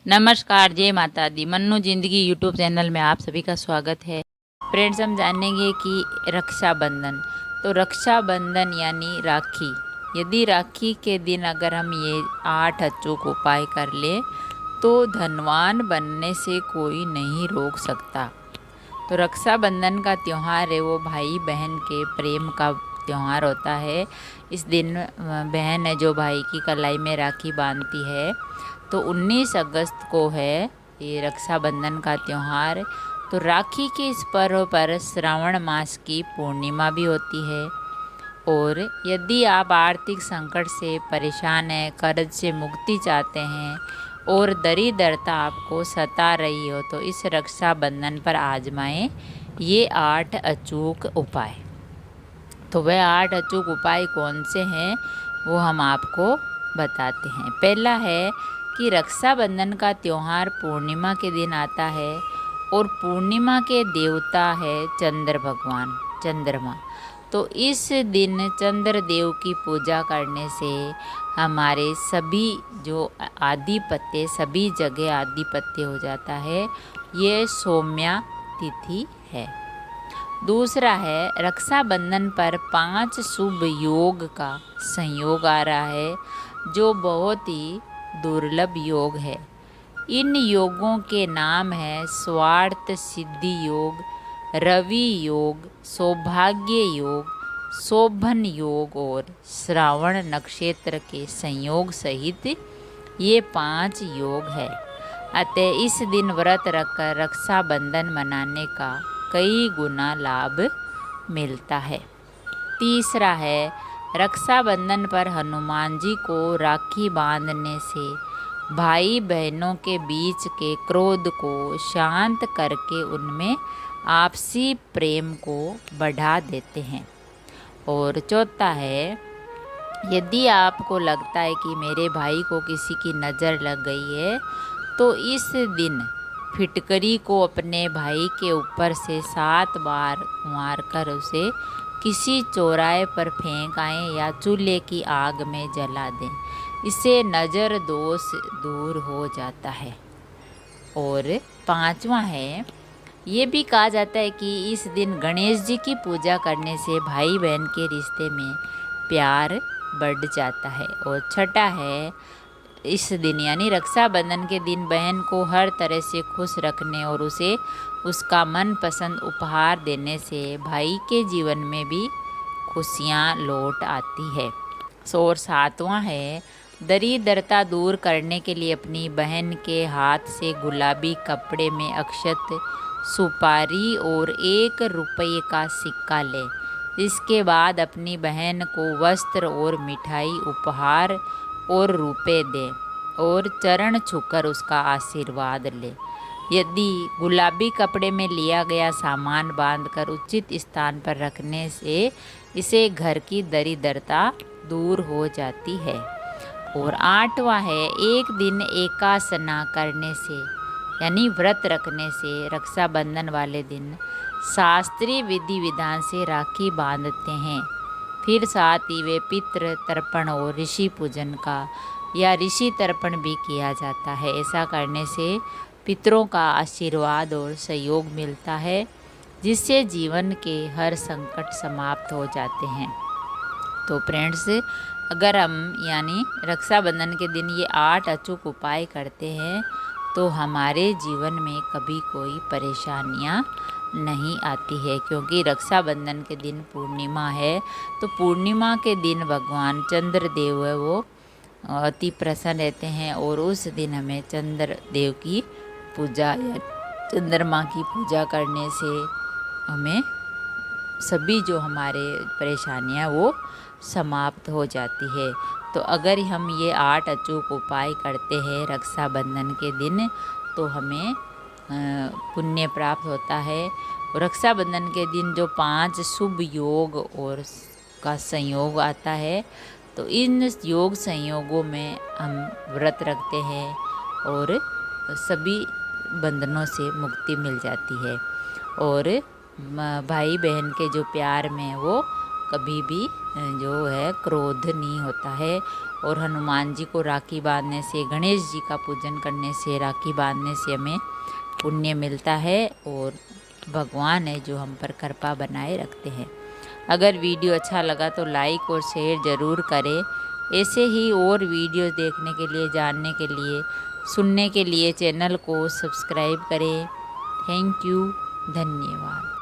नमस्कार, जय माता दी। मन्नू जिंदगी यूट्यूब चैनल में आप सभी का स्वागत है। फ्रेंड्स, हम जानेंगे कि रक्षाबंधन। तो रक्षाबंधन यानी राखी। यदि राखी के दिन अगर हम ये 8 अचूक उपाय कर ले तो धनवान बनने से कोई नहीं रोक सकता। तो रक्षाबंधन का त्यौहार है वो भाई बहन के प्रेम का त्यौहार होता है। इस दिन बहन है जो भाई की कलाई में राखी बांधती है। तो 19 अगस्त को है ये रक्षाबंधन का त्यौहार। तो राखी के इस पर्व पर श्रावण मास की पूर्णिमा भी होती है। और यदि आप आर्थिक संकट से परेशान हैं, कर्ज से मुक्ति चाहते हैं और दरिद्रता आपको सता रही हो तो इस रक्षाबंधन पर आजमाएं ये 8 अचूक उपाय। तो वह 8 अचूक उपाय कौन से हैं वो हम आपको बताते हैं। पहला है कि रक्षाबंधन का त्यौहार पूर्णिमा के दिन आता है और पूर्णिमा के देवता है चंद्रमा। तो इस दिन चंद्र देव की पूजा करने से हमारे सभी जो आधिपत्य सभी जगह आधिपत्य हो जाता है। ये सौम्या तिथि है। दूसरा है रक्षाबंधन पर 5 शुभ योग का संयोग आ रहा है जो बहुत ही दुर्लभ योग है। इन योगों के नाम है स्वार्थ सिद्धि योग, रवि योग, सौभाग्य योग, शोभन योग और श्रावण नक्षत्र के संयोग सहित ये 5 योग है। अतः इस दिन व्रत रखकर रक्षाबंधन मनाने का कई गुना लाभ मिलता है। तीसरा है रक्षाबंधन पर हनुमान जी को राखी बांधने से भाई बहनों के बीच के क्रोध को शांत करके उनमें आपसी प्रेम को बढ़ा देते हैं। और चौथा है यदि आपको लगता है कि मेरे भाई को किसी की नज़र लग गई है तो इस दिन फिटकरी को अपने भाई के ऊपर से 7 बार मारकर उसे किसी चौराहे पर फेंक आएं या चूल्हे की आग में जला दें। इससे नज़र दोष दूर हो जाता है। और 5वां है ये भी कहा जाता है कि इस दिन गणेश जी की पूजा करने से भाई बहन के रिश्ते में प्यार बढ़ जाता है। और छठा है इस दिन यानी रक्षाबंधन के दिन बहन को हर तरह से खुश रखने और उसे उसका मनपसंद उपहार देने से भाई के जीवन में भी खुशियाँ लौट आती है। और 7वां है दरिद्रता दूर करने के लिए अपनी बहन के हाथ से गुलाबी कपड़े में अक्षत, सुपारी और 1 रुपये का सिक्का ले। इसके बाद अपनी बहन को वस्त्र और मिठाई उपहार और रुपए दें और चरण छूकर उसका आशीर्वाद ले। यदि गुलाबी कपड़े में लिया गया सामान बांधकर उचित स्थान पर रखने से इसे घर की दरिद्रता दूर हो जाती है। और 8वां है एक दिन एकासना करने से यानी व्रत रखने से रक्षाबंधन वाले दिन शास्त्रीय विधि विधान से राखी बांधते हैं। फिर साथ ही वे पितृ तर्पण और ऋषि पूजन का या ऋषि तर्पण भी किया जाता है। ऐसा करने से पितरों का आशीर्वाद और सहयोग मिलता है जिससे जीवन के हर संकट समाप्त हो जाते हैं। तो फ्रेंड्स, अगर हम यानी रक्षाबंधन के दिन ये 8 अचूक उपाय करते हैं तो हमारे जीवन में कभी कोई परेशानियाँ नहीं आती है। क्योंकि रक्षाबंधन के दिन पूर्णिमा है तो पूर्णिमा के दिन भगवान चंद्र देव है वो अति प्रसन्न रहते हैं और उस दिन हमें चंद्र देव की पूजा या चंद्रमा की पूजा करने से हमें सभी जो हमारे परेशानियाँ वो समाप्त हो जाती है। तो अगर हम ये 8 अचूक उपाय करते हैं रक्षाबंधन के दिन तो हमें पुण्य प्राप्त होता है। रक्षाबंधन के दिन जो 5 शुभ योग और का संयोग आता है तो इन योग संयोगों में हम व्रत रखते हैं और सभी बंधनों से मुक्ति मिल जाती है। और भाई बहन के जो प्यार में वो कभी भी जो है क्रोध नहीं होता है और हनुमान जी को राखी बांधने से, गणेश जी का पूजन करने से, राखी बांधने से हमें पुण्य मिलता है और भगवान है जो हम पर कृपा बनाए रखते हैं। अगर वीडियो अच्छा लगा तो लाइक और शेयर ज़रूर करें। ऐसे ही और वीडियो देखने के लिए, जानने के लिए, सुनने के लिए चैनल को सब्सक्राइब करें। थैंक यू, धन्यवाद।